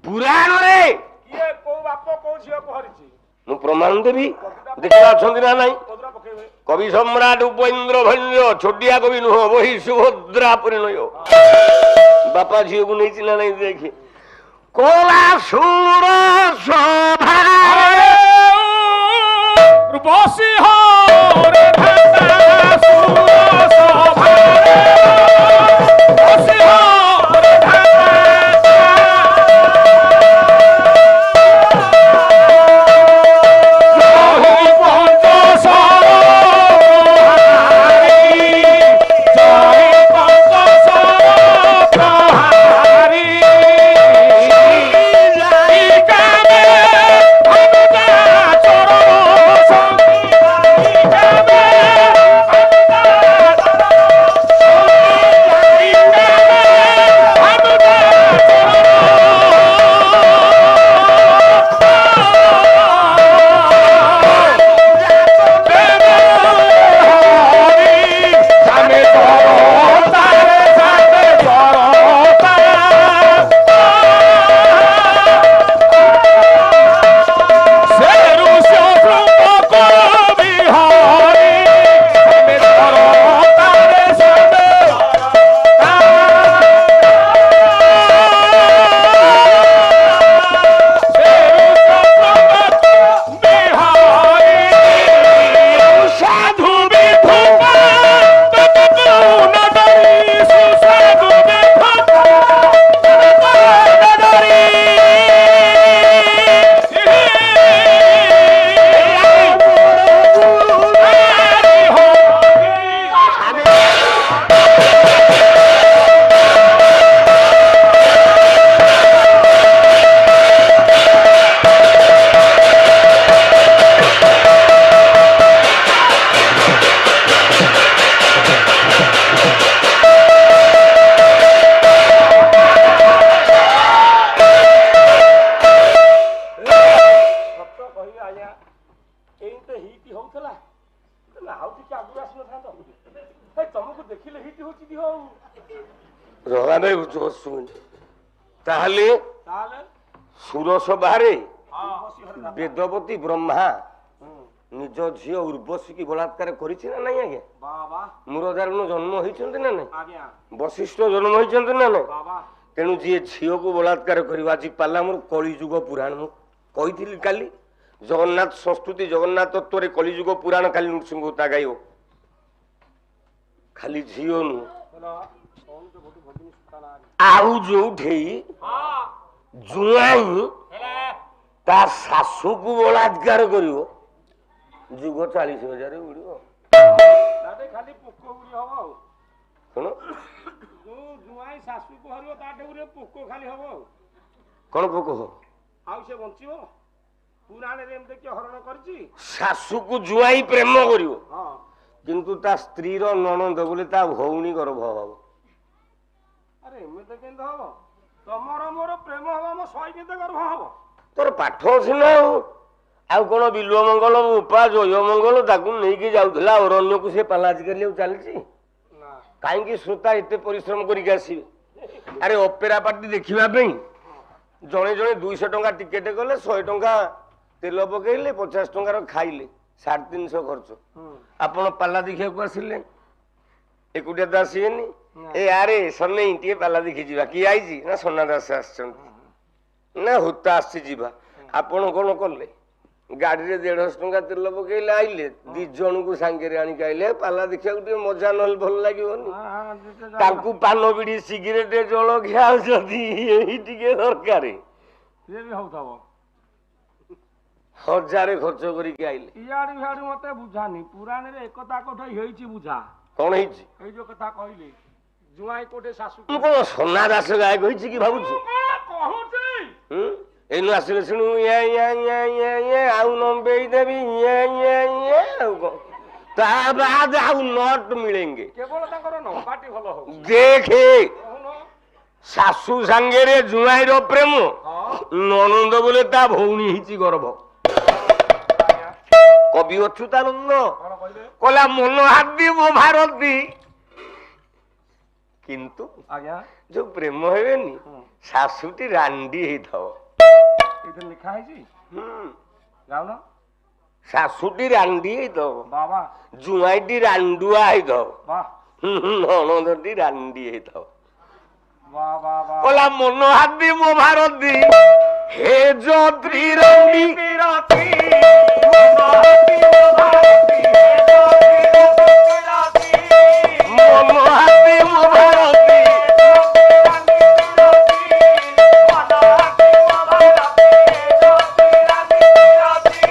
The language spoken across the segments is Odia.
ପୁରାଣରେ କିଏ କୋଉ ବାପ କୋଉ ଝିଅକୁ ହରିଛି ମୁଁ ପ୍ରମାଣ ଦେବି। ଦେଖିବା ଅଛନ୍ତି ନା ନାଇଁ? କବି ସମ୍ରାଟ ଉପେନ୍ଦ୍ର ଭଞ୍ଜ ଛୋଟିଆ କବି ନୁହଁ, ବହି ସୁଭଦ୍ରା ପରିଣୟ। ବାପା ଝିଅକୁ ନେଇଛି ନା ନାଇଁ ଦେଖି। କଳା ସୁର ସଭା ବସି ହରେ ତାହେଲେ ସୁରସଭାରେ ବେଦବତୀ ବ୍ରହ୍ମା ନିଜ ଝିଅ ଉର୍ବଶୀକି ବଳାତ୍କାର କରିଛି ନା ନାଇଁ? ଆଜ୍ଞା ମୁରଦାରୁଣ ଜନ୍ମ ହେଇଛନ୍ତି ନା ନାଇଁ? ବଶିଷ୍ଠ ଜନ୍ମ ହେଇଛନ୍ତି ନା ନାଇଁ? ତେଣୁ ଯିଏ ଝିଅକୁ ବଳାତ୍କାର କରିବ, ଆଜି ପାଲା ମୋର କଳିଯୁଗ ପୁରାଣ ମୁଁ କହିଥିଲି କାଲି, ଜଗନ୍ନାଥ ସଂସ୍କୃତି ଜଗନ୍ନାଥ ତତ୍ତ୍ୱରେ କଳିଯୁଗ ପୁରାଣ କାଲି ନୃସିଂହତା ଗାଇବ। ଖାଲି ଝିଅ ନୁହଁ, ଆଉ ଯୋଉଠି ଜୁଆଇଁ ତା ଶାଶୁକୁ ବଳାତ୍କାର କରିବ, ଯୁଗ 40,000 ଉଡିବ। ଖାଲି ପୋକ ଉଡି ହବ ଆଉ କଣ ଯୋଉ ଜୁଆଇଁ ଶାଶୁକୁ ହରିବ ତା ଡେଉରେ ପୋକ ଖାଲି ହବ ଆଉ କଣ ପୋକ ହବ? ଆଉ ସେ ବଞ୍ଚିବ? ପୁରାଣରେ ଏମିତି କିଏ ହରଣ କରିଛି? ଶାଶୁକୁ ଜୁଆଇଁ ପ୍ରେମ କରିବ, କିନ୍ତୁ ତା ସ୍ତ୍ରୀର ନଣନ୍ଦ ବୋଲି ତା ଭଉଣୀ ଗର୍ଭ ହବ। ଆରେ ଏମିତି କେମିତି ହବ? ତମର ମୋର ପ୍ରେମ ହବ, ଆମ ଶହେ କେତେ ଗର୍ଭ ହବ? ତୋର ପାଠ ଅଛି ନା ଆଉ କଣ? ବିଲ୍ୱ ମଙ୍ଗଳ ଉପା ଜୟ ମଙ୍ଗଳ ତାକୁ ନେଇକି ଯାଉଥିଲା ଅରଣ୍ୟକୁ, ସେ ପାଲା ଆଜିକାଲି ଆଉ ଚାଲିଛି? କାହିଁକି ଶ୍ରୋତା ଏତେ ପରିଶ୍ରମ କରିକି ଆସିବେ? ଆରେ ଅପେରା ପାର୍ଟି ଦେଖିବା ପାଇଁ ଜଣେ ଜଣେ 200 ଟଙ୍କା ଟିକେଟ କଲେ, 100 ଟଙ୍କା ତେଲ ପକେଇଲେ, 50 ଟଙ୍କାର ଖାଇଲେ, 350 ଖର୍ଚ୍ଚ। ଆପଣ ପାଲା ଦେଖିବାକୁ ଆସିଲେ, ଏକୁଟିଆ ତ ଆସିବେନି। ଏ ଆରେ ସନେଇ ଟିକେ ପାଲା ଦେଖି ଯିବା। କିଏ ଆଇଛି ନା? ସନା ଦାସ ଆସିଛନ୍ତି ନା ହୁତା ଆସିଛି ଯିବା। ଆପଣ କଣ କଲେ? ଗାଡିରେ 150 ଟଙ୍କା ତେଲ ପକେଇଲେ, ଆଇଲେ 2 ଜଣଙ୍କୁ ସାଙ୍ଗରେ ଆଣିକି ଆଇଲେ। ପାଲା ଦେଖିବାକୁ ଟିକେ ମଜା ନହେଲେ ଭଲ ଲାଗିବନି। ତାଙ୍କୁ ପାନ ବିଡି ସିଗାରେଟ ଜଳଖିଆ ଯଦି ଏଇ ଟିକେ ଦରକାର, 1000 ଖର୍ଚ୍ଚ କରିକି ଆଇଲେ। ଇଆଡୁ ଇଆଡୁ ମତେ ବୁଝାନି, ପୁରାଣରେ ଏକତା କୋଠେ ହେଇଛି ବୁଝା। କଣ ହେଇଛି? ଏଇ ଯୋଉ କଥା କହିଲି, ଜୁଆଇଁ କୋଠେ ଶାଶୁ। ମୁଁ କଣ ସନା ଦାସ ଗାଏ କହିଛି କି ଭାବୁଛୁ? ଏଇନୁ ଆସିଲେ ଶୁଣୁ, ଆଉ ନମ୍ବେଇ ଦେବି ଆଉ କଣ, ତା ବାଦ ଆଉ ନଟ ମିଳେଙ୍ଗେ। କେବଳ ତାଙ୍କର ନମ୍ବାଟି ଭଲ ହଉଛି। ଦେଖେ, ଶାଶୁ ସାଙ୍ଗରେ ଜୁଆଇର ପ୍ରେମ, ନଣନ୍ଦ ବୋଲେ ତା ଭଉଣୀ ହେଇଛି ଗର୍ଭ। କବି ଅଚ୍ୟୁତାନନ୍ଦ କହିଲା, ମନ ହାର୍ଦ୍ଦି ମୋ ଭାରତୀ କିନ୍ତୁ ଆଜ୍ଞା ଯୋଉ ପ୍ରେମ ହେବେନି ଶାଶୁଟି ରାଣ୍ଡି ହେଇଥାଉ। ଏଇଥିରେ ଲେଖା ହେଇଛି ଯାଉନ ଶାଶୁଟି ରାଣ୍ଡି ହେଇଥାଉ, ବାବା ଜୁଆଇଟି ରାଣ୍ଡୁଆ ହେଇଥାଉ, ବାହ ନଣନ୍ଦଟି ରାଣ୍ଡି ହେଇଥାଉ। ବାହ ବାହ ବାହ କଲା ମନ ହାତି ମୋ ଭାରତୀ ହେ ଯତ୍ରୀ ରାଣ୍ଡି ବିରତି ମନ ହାତି ମୋ ଭାରତୀ ହେ ଯତ୍ରୀ ବିରତି ମନ ହାତି ମୋ ଭାରତୀ ମନ ହାତି ମୋ ଭାରତୀ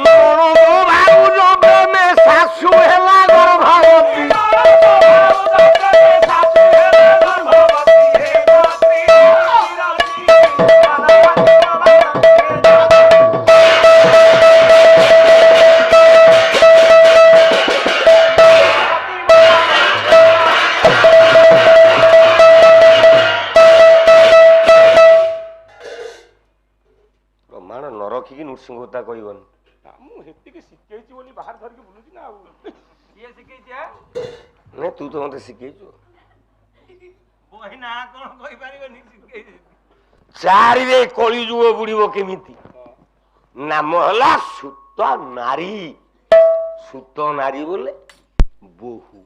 ନଣନ୍ଦ ଭାଉଜ ପ୍ରେମେ ଶାଶୁ ହେଲା ଗର୍ଭବତୀ। ପ୍ରମାଣ ନ ରଖିକି ନୃସିଂହତା କହିବନି। ମୁଁ ହେତିକି ଶିଖେଇଛି ବୋଲି ବାହାର ଧରିକି ବୁଲୁଛି ନା ଆଉ କିଏ ଶିଖେଇଛି ନାଇଁ ତୁ ତ ମତେ ଶିଖେଇଛୁ। ବହି ନା କଣ କହିପାରିବନି ଶିଖେଇଛି। ଚାରିରେ କଳି ଯୁଗ ବୁଡିବ କେମିତି? ନାମ ହେଲା ସୁତ ନାରୀ। ସୁତ ନାରୀ ବୋଲେ ବୋହୂ,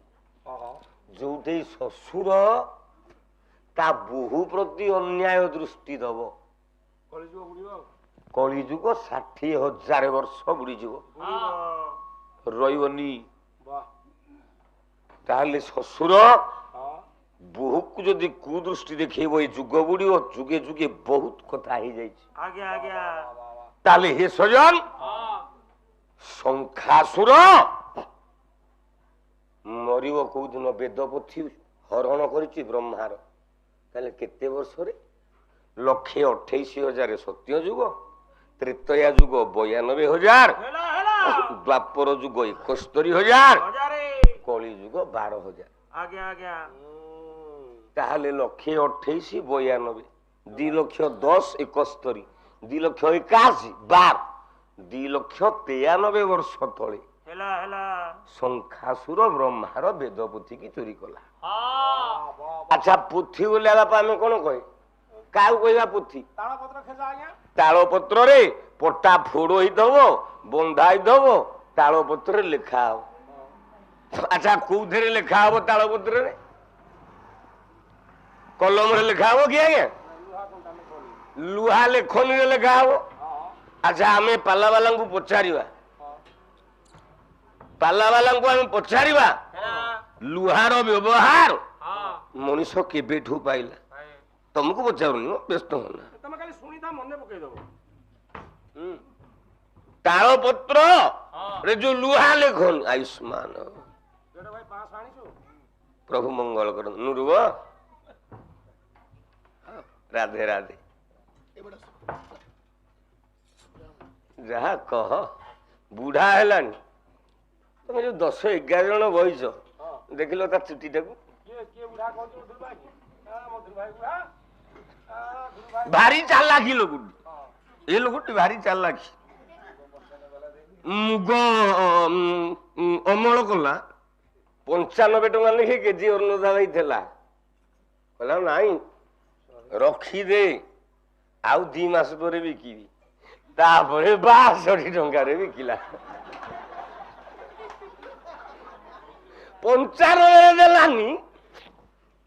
ଯୋଉଠି ଶ୍ୱଶୁର ତା ବୋହୂ ପ୍ରତି ଅନ୍ୟାୟ ଦୃଷ୍ଟି ଦବ। କଳିଯୁଗ ବୁଡିବ ଆଉ କଳିଯୁଗ 60,000 ବର୍ଷ ବୁଡିଯିବ, ରହିବନି। ତାହେଲେ ଶ୍ୱଶୁର ବୋହୂକୁ ଯଦି କୁଦୃଷ୍ଟି ଦେଖେଇବ ଏଇ ଯୁଗ ବୁଡିବ। ଯୁଗେ ଯୁଗେ ବହୁତ କଥା ହେଇଯାଇଛି। ଆଜ୍ଞା ଆଜ୍ଞା ତାହେଲେ ହେ ସଜନ ଶଙ୍ଖାସୁର ମରିବ କୋଉଦିନ? ବେଦପୋଥି ହରଣ କରିଛି ବ୍ରହ୍ମାର। ତାହେଲେ କେତେ ବର୍ଷରେ? 1,28,000 ସତ୍ୟ ଯୁଗ, ତ୍ରେତୟା ଯୁଗ 92,000, ଦ୍ୱାପର ଯୁଗ 71,000, କଳି ଯୁଗ 12,000। ଆଜ୍ଞା ଆଜ୍ଞା ତାହେଲେ 1,28,000 92, 2,10,000 71, 2,81,000 12, 2,93,000 ବର୍ଷ ତଳେ ହେଲା ହେଲା ଶଙ୍ଖାସୁର ବ୍ରହ୍ମାର ବେଦପୋଥି କି ଚୋରି କଲା। ଆଚ୍ଛା ପୋଥି ବୋଲେ ବାପା ଆମେ କଣ କହେ? କାହାକୁ କହିବା ପୋଥି? ତାଳପତ୍ର ଖେଚା ଆଜ୍ଞା ତାଳ ପତ୍ରରେ ପଟା ଫୋଡ ହେଇଥିବ, ବନ୍ଧା ହେଇଥିବ, ତାଳ ପତ୍ରରେ ଲେଖା ହବ। ଆଚ୍ଛା କୋଉଥିରେ ଲେଖା ହବ? ତାଳ ପତ୍ରରେ କଲମରେ ଲେଖା ହବ କି ଆଜ୍ଞା? ଲୁହା ଲେଖନୀରେ ଲେଖା ହବ। ଆଚ୍ଛା ଆମେ ପାଲା ବାଲାଙ୍କୁ ପଚାରିବା, ପାଲା ବାଲାଙ୍କୁ ଆମେ ପଚାରିବା ଲୁହାର ବ୍ୟବହାର ମଣିଷ କେବେଠୁ ପାଇଲା? ତମକୁ ପଚାରୁନି, ବ୍ୟସ୍ତ ହନା। ତମେ ଖାଲି ଶୁଣିଥା ମନେ ପକେଇଦବ। ତାଳ ପତ୍ର ଯୋଉ ଲୁହା ଲେଖନି ଆୟୁଷ୍ମାନ ଭାଇ 500 ଆଣିଛୁ ପ୍ରଭୁ ମଙ୍ଗଳ କରନ୍ତୁ। ରୁହ, ରାଧେ ରାଧେ। ଯାହା କହ, ବୁଢା ହେଲାଣି। ତମେ ଯୋଉ 10-11 ଜଣ ବଇଛ, ଦେଖିଲ ତା ଚୁଟିଟାକୁ? କିଏ ବୁଢା କହୁଛି? ଭାରି ଚାଲାକି ଲୋକଟି। ଏ ଲୋକଟି ଭାରି ଚାଲାକି। ମୁଗ ଅମଳ କଲା, 95 ଟଙ୍କା ଲେଖେ କେଜି ଅରୁଣଦା ଭାଇ ଥିଲା। କହିଲା ନାଇଁ ରଖିଦେ, ଆଉ 2 ମାସ ପରେ ବିକିବି। ତାପରେ 62 ଟଙ୍କାରେ ବିକିଲା। 95 ଦେଲାନି।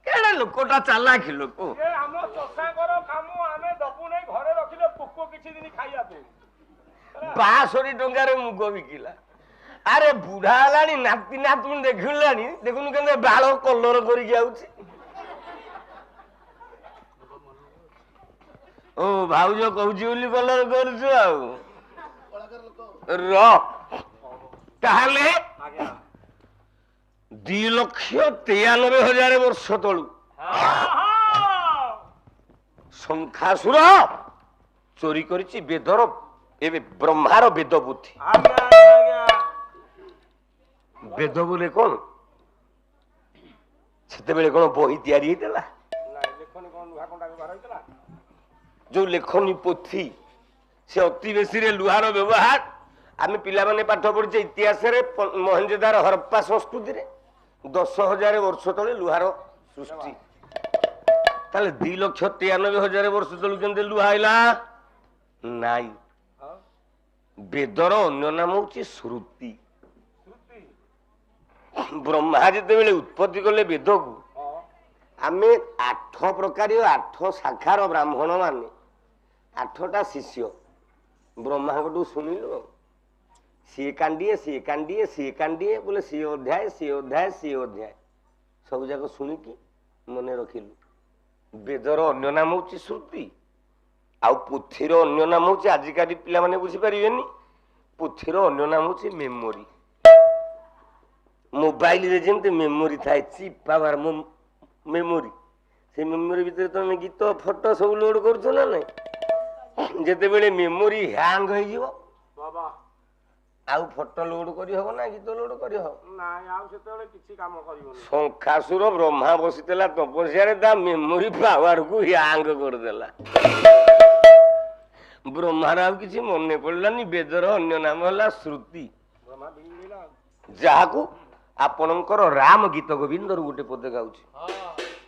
କେଡେ ଲୋକଟା ଚାଲାକି ଲୋକ। ଆମ ଚଷାଙ୍କର କାମ, ଆମେ ଦବୁ ନାଇଁ, ଘରେ ରଖିଲେ ପୋକ କିଛି ଦିନ ଖାଇବା ପାଇଁ। 62 ଟଙ୍କାରେ ମୁଗ ବିକିଲା। ଆରେ ବୁଢା ହେଲାଣି, ନାତି ନାତୁଣି ଦେଖିଲାଣି, ଦେଖୁନୁ କେତେ ବାଳ କଲର କରିକି ଆଉଛି। ଓ ଭାଉଜ କହୁଛି ବୋଲି କଲର କରୁଛୁ ଆଉ। ର ତାହେଲେ 2,93,000 ବର୍ଷ ତଳୁ ଶଙ୍ଖାସୁର ଚୋରି କରିଛି ବେଦର, ଏବେ ବ୍ରହ୍ମାର ବେଦ ବୁଦ୍ଧି। ବେଦ ବୋଲେ କଣ? ସେତେବେଳେ କଣ ବହି ତିଆରି ହେଇଥିଲା? ଯୋଉ ଲେଖନୀ ପୋଥି, ସେ ଅତି ବେଶୀରେ ଲୁହାର ବ୍ୟବହାର। ଆମେ ପିଲାମାନେ ପାଠ ପଢିଛେ ଇତିହାସରେ, ମହେଞ୍ଜୋଦାର ହରପ୍ପା ସଂସ୍କୃତିରେ 10,000 ବର୍ଷ ତଳେ ଲୁହାର ସୃଷ୍ଟି। ତାହେଲେ 2,93,000 ବର୍ଷ ତଳୁ କେମିତି ଲୁହା ଆଇଲା? ନାଇଁ, ବେଦର ଅନ୍ୟ ନାମ ହଉଛି ଶ୍ରୁତି। ବ୍ରହ୍ମା ଯେତେବେଳେ ଉତ୍ପତ୍ତି କଲେ ବେଦକୁ, ଆମେ 8 ପ୍ରକାର 8 ଶାଖାର ବ୍ରାହ୍ମଣ ମାନେ 8ଟା ଶିଷ୍ୟ ବ୍ରହ୍ମାଙ୍କଠୁ ଶୁଣିଲୁ। ସିଏ କାଣ୍ଡିଏ, ସିଏ କାଣ୍ଡିଏ, ସିଏ କାଣ୍ଡିଏ, ବୋଲେ ସିଏ ଅଧ୍ୟାୟ, ସିଏ ଅଧ୍ୟାୟ, ସିଏ ଅଧ୍ୟାୟ ସବୁ ଯାକ ଶୁଣିକି ମନେ ରଖିଲୁ। ବେଦର ଅନ୍ୟ ନାମ ହଉଛି ଶ୍ରୁତି, ଆଉ ପୃଥିର ଅନ୍ୟ ନାମ ହଉଛି, ଆଜିକାଲି ପିଲାମାନେ ବୁଝିପାରିବେନି, ପୃଥିର ଅନ୍ୟ ନାମ ହଉଛି ମେମୋରି। ମୋବାଇଲରେ ଯେମିତି ମେମୋରି ଥାଏ, ଚିପ୍ ପାୱାର ମେମୋରି, ସେ ମେମୋରି ଭିତରେ ତମେ ଗୀତ ଫଟୋ ସବୁ ଲୋଡ କରୁଛ ନା ନାଇଁ? ଯେତେବେଳେ ମେମୋରି ହ୍ୟାଙ୍ଗ ହେଇଯିବ ଆଉ ଫଟୋ ଲୋଡ କରିହବ ନା ଗୀତ ଲୋଡ କରିହବ? ଶଙ୍ଖାସୁର ବ୍ରହ୍ମା ବସିଥିଲା ତପସ୍ୟାରେ, ତା ମେମୋରି ପାୱାରକୁ ହ୍ୟାଙ୍ଗ କରିଦେଲା। ବ୍ରହ୍ମାର ଆଉ କିଛି ମନେ ପଡିଲାନି। ବେଦର ଅନ୍ୟ ନାମ ହେଲା ଶ୍ରୁତି, ଯାହାକୁ ଆପଣଙ୍କର ରାମ ଗୀତ ଗୋବିନ୍ଦରୁ ଗୋଟେ ପଦ ଗାଉଛି।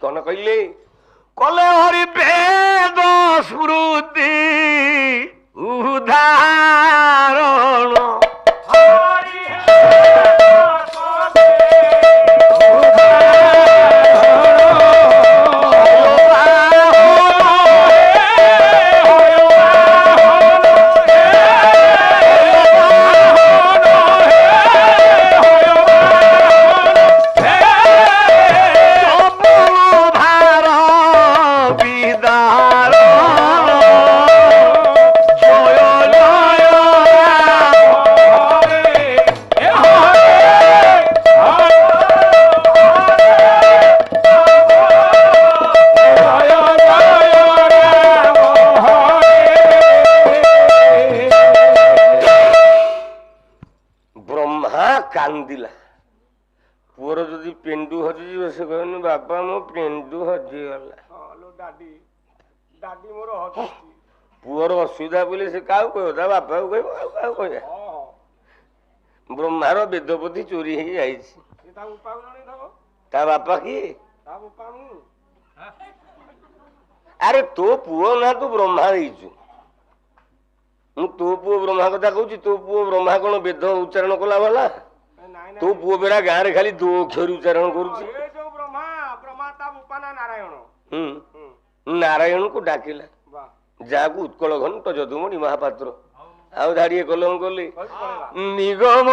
କଣ କହିଲେ? କଲେ ହରି ବେଦ ସ୍ମୃତି ଉଦାହରଣ, କାନ୍ଦିଲା। ପୁଅର ଯଦି ପେଣ୍ଡୁ ହଜିଯିବ, ସେ କହିବନି ବାପା ମୋ ପେଣ୍ଡୁ ହଜିଗଲା। ପୁଅର ଅସୁବିଧା ବୋଲି ସେ କାହାକୁ କହିବ? ତା ବାପାକୁ କହିବ, ଆଉ କାହାକୁ କହିବା? ବ୍ରହ୍ମାର ବେଦପତି ଚୋରି ହେଇ ଯାଇଛି, ତା ବାପା କିଏ? ଆରେ ତୋ ପୁଅ ନା ତୁ ବ୍ରହ୍ମା ହେଇଛୁ। ମୁଁ ତୋ ପୁଅ ବ୍ରହ୍ମା କଥା କହୁଛି। ତୋ ପୁଅ ବ୍ରହ୍ମା କଣ ବେଦ ଉଚ୍ଚାରଣ କଲା ବାଲା? ତୋ ପୁଅ ବେରା ଗାଁରେ ଖାଲି 2 ଅକ୍ଷର ଉଚ୍ଚାରଣ କରୁଛି। ନାରାୟଣକୁ ଡାକିଲା, ଯାହାକୁ ଉତ୍କଳ ଘଣ୍ଟ ଯଦୁମଣି ମହାପାତ୍ର ଆଉ ଧାଡିଏ କଲମ କଲେ। ନିଗମ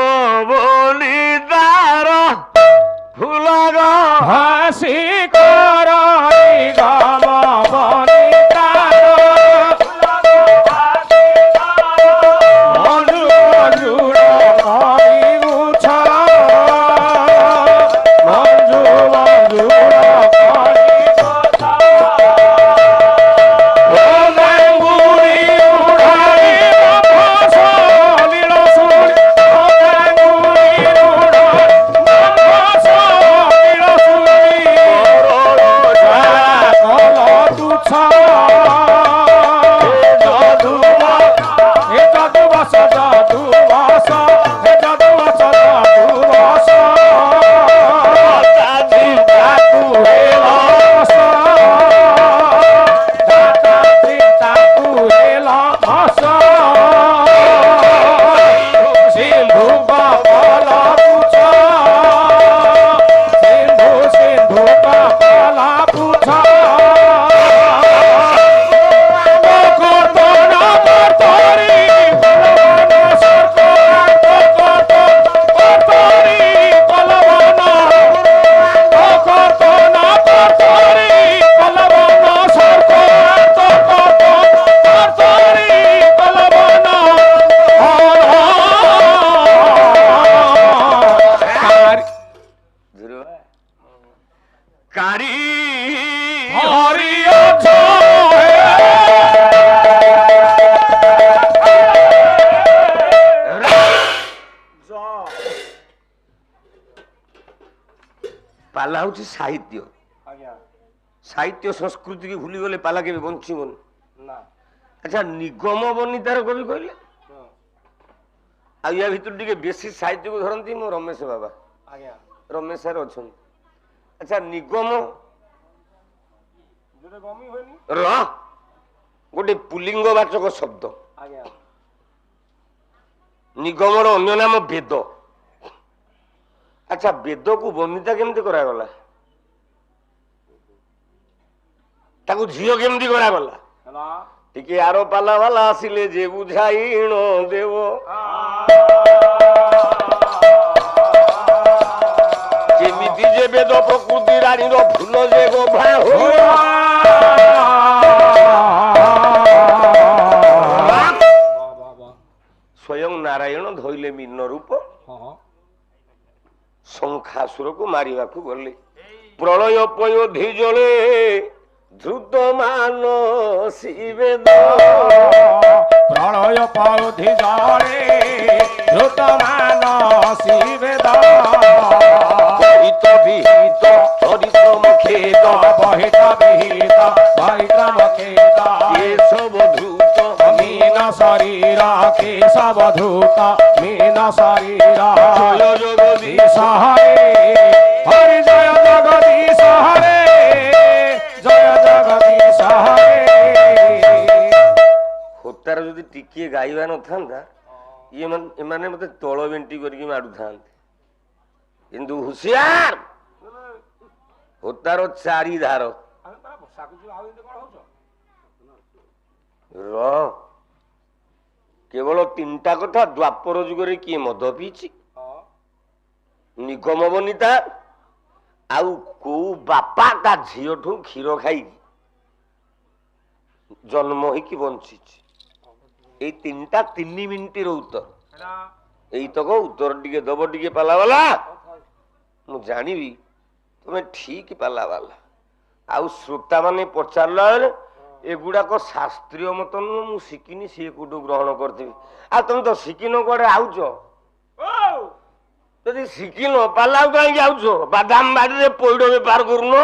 ବୋଲି ତାର ଫୁଲ ହାସି କର, ନିଗମ ବୋଲି ତାର ପାଲା ହଉଛି ସାହିତ୍ୟ। ସାହିତ୍ୟ ସଂସ୍କୃତି କି ଭୁଲିଗଲେ ପାଲା କେବେ ବଞ୍ଚିବନି। ଆଚ୍ଛା, ନିଗମ ବନିତାର କବି କହିଲେ, ଆଉ ୟା ଭିତରୁ ଟିକେ ବେଶୀ ସାହିତ୍ୟକୁ ଧରନ୍ତି ମୋ ରମେଶ ବାବା। ରମେଶ ସାର୍ ଅଛନ୍ତି। ଆଚ୍ଛା ନିଗମ ଯୋଉଟା ଗମି ହୁଏନି। ର ଗୋଟେ ପୁଲିଙ୍ଗ ବାଚକ ଶବ୍ଦ। ଆଜ୍ଞା ନିଗମର ଅନ୍ୟ ନାମ ବେଦ। ଆଚ୍ଛା ବେଦକୁ ବନିତା କେମିତି କରାଗଲା? ତାକୁ ଝିଅ କେମିତି କରାଗଲା? ହେଲା ଟିକେ ଆର ପାଲା ବାଲା ଆସିଲେ ଯେ ବୁଝାଇଣ ଦେବ। କେମିତି ଯେ ବେଦ ପ୍ରକୃତି ରାଣୀର ଫୁଲ ଯେ ଗଭା ହୋଇ ସ୍ୱୟଂ ନାରାୟଣ ଧଇଲେ ମୀନ ରୂପ ଶଙ୍ଖାସୁରକୁ ମାରିବାକୁ ଗଲେ। ପ୍ରଳୟ ପୟୋଧି ଜଳେ ଧୃତ ମାନସୀ ବେଦ। ପ୍ରଳୟ ପୌଧି ଜଳେ ଧୃତ ମାନସୀ ବେଦ। ବହିତ ବିହିତ ପରିଶ୍ରମ ଖେଦ ବହିତ ବିହିତ ପରିଶ୍ରମ ଖେଦ। ଏସବ ଧୃତ ମୀନ ଶରୀର କେଶବ ଧୂତ ମୀନ ଶରୀର। ଜୟ ଜଗଦୀଶ ହରେ ହରି ଜୟ ଜଗଦୀଶ ହରେ ଜୟ ଜଗଦୀଶ ହରେ। ହୋତାର ଯଦି ଟିକିଏ ଗାଇବା ନଥାନ୍ତା ଏମାନେ ମତେ ତଳ ବେଣ୍ଟି କରିକି ମାଡୁଥାନ୍ତେ। କିନ୍ତୁ ହୁସିଆର ହୋତାର ଚାରି ଧାର। ର କେବଳ ତିନିଟା କଥା। ଦ୍ୱାପର ଯୁଗରେ କିଏ ମଦ ପିଇଛି? ନିଗମ ବନିତା। ଆଉ କୋଉ ବାପା ତା ଝିଅଠୁ କ୍ଷୀର ଖାଇକି ଜନ୍ମ ହେଇକି ବଞ୍ଚିଛି? ଏଇ ତିନିଟା 3 ମିନିଟର ଉତ୍ତର। ଏଇତକ ଉତ୍ତର ଟିକେ ଦବ ଟିକେ ପାଲା ବାଲା। ମୁଁ ଜାଣିବି ତମେ ଠିକ ପାଲା ବାଲା। ଆଉ ଶ୍ରୋତା ମାନେ ପଚାରିଲା ବେଳେ ଏଗୁଡାକ ଶାସ୍ତ୍ରୀୟ ମତ ନୁହଁ, ମୁଁ ଶିଖିନି, ସିଏ କୋଉଠୁ ଗ୍ରହଣ କରିଥିବି। ଆଉ ତମେ ତ ଶିଖିନ, କୁଆଡେ ଆଉଛ? ଯଦି ଶିଖିନ ପାଲାକୁ କାହିଁକି ଆଉଛ? ବାଦାମ ବାଡିରେ ପଇଡ ବେପାର କରୁନ?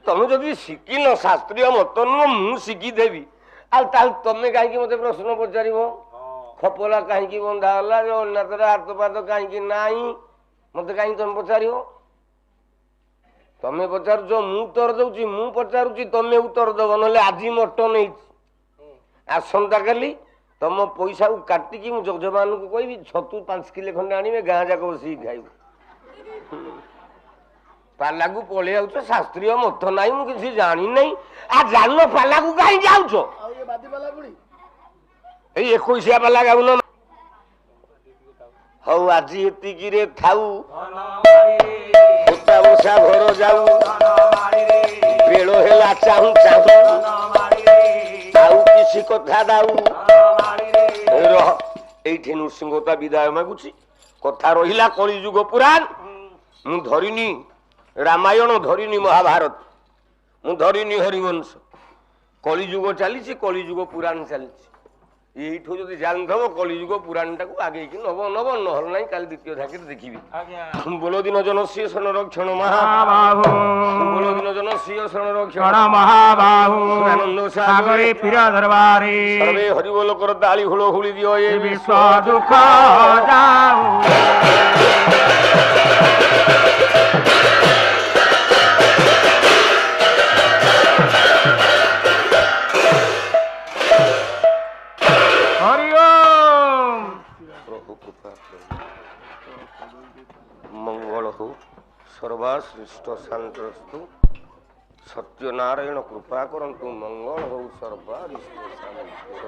ତମେ ଯଦି ଶିଖିନ, ଶାସ୍ତ୍ରୀୟ ମତ ନୁହଁ, ମୁଁ ଶିଖିଦେବି। ଆଉ ତାହେଲେ ତମେ କାହିଁକି ମତେ ପ୍ରଶ୍ନ ପଚାରିବ? ଖପଲା କାହିଁକି ବନ୍ଧା ହେଲା, ଜଗନ୍ନାଥର ହାତ ପାଦ କାହିଁକି ନାହିଁ, ମତେ କାହିଁକି ତମେ ପଚାରିବ? ତମେ ପଚାରୁଛ, ମୁଁ ଉତ୍ତର ଦଉଛି। ମୁଁ ପଚାରୁଛି, ତମେ ଉତ୍ତର ଦବ। ନହେଲେ ଆଜି ମଟନ ହେଇଛି, ଆସନ୍ତା କାଲି ତମ ପଇସାକୁ କାଟିକି ମୁଁ ଯଜମାନଙ୍କୁ କହିବି ଛତୁ 5 କିଲୋ ଖଣ୍ଡେ ଆଣିବେ, ଗାଁ ଯାକ ବସିକି ଖାଇବୁ। ପାଲାକୁ ପଳେଇ ଆଉଛ, ଶାସ୍ତ୍ରୀୟ ମତ ନାହିଁ, ମୁଁ କିଛି ଜାଣିନାହିଁ। ଜାଣିନ ପାଲାକୁ କାହିଁକି ଆଉଛ? ଏଇ 21 ପାଲା ଗାଉନ। ହଉ ଆଜି ଏତିକିରେ ଥାଉ, ଖୋତା ବସା ଘର ଯାଉ। ବେଳ ହେଲା ଚାହୁଁ ଚାହୁଁ ଆଉ କିଛି କଥା ଦାଉ। ରହ ଏଇଠି ନୃସିଂହତା ବିଦାୟ ମାଗୁଛି। କଥା ରହିଲା କଳିଯୁଗ ପୁରାଣ। ମୁଁ ଧରିନି ରାମାୟଣ, ଧରିନି ମହାଭାରତ, ମୁଁ ଧରିନି ହରିବଂଶ। କଳିଯୁଗ ଚାଲିଛି, କଳିଯୁଗ ପୁରାଣ ଚାଲିଛି। ଏଇଠୁ ଯଦି ଜାଣିଥବ କଳିଯୁଗ ପୁରାଣଟାକୁ ଆଗେଇକି ନବ ନହେଲେ ନାହିଁ କାଲି ଦ୍ୱିତୀୟ ଧାକିରେ ଦେଖିବି। ବୋଲ ଦିନ ଜନ ସିଂହ ସଂରକ୍ଷଣ ମହାବାହୁ। ବୋଲ ଦିନ ଜନ ସିଂହ ସଂରକ୍ଷଣ ମହାବାହୁ। ଆନନ୍ଦ ସାଗରେ ପ୍ରିୟ ଦରବାରେ ସର୍ବେ ହରିବୋଲ କର ତାଳି ହୁଳ ହୁଳି ଦିଅ ଏ ବିଶ୍ୱ ଦୁଃଖ ଯାଉ। ମଙ୍ଗଳ ହଉ, ସର୍ବାଶ୍ରେଷ୍ଠ ଶାନ୍ତରସ୍ତୁ। ସତ୍ୟନାରାୟଣ କୃପା କରନ୍ତୁ, ମଙ୍ଗଳ ହଉ, ସର୍ବାରିଷ୍ଟ ଶାନ୍ତ।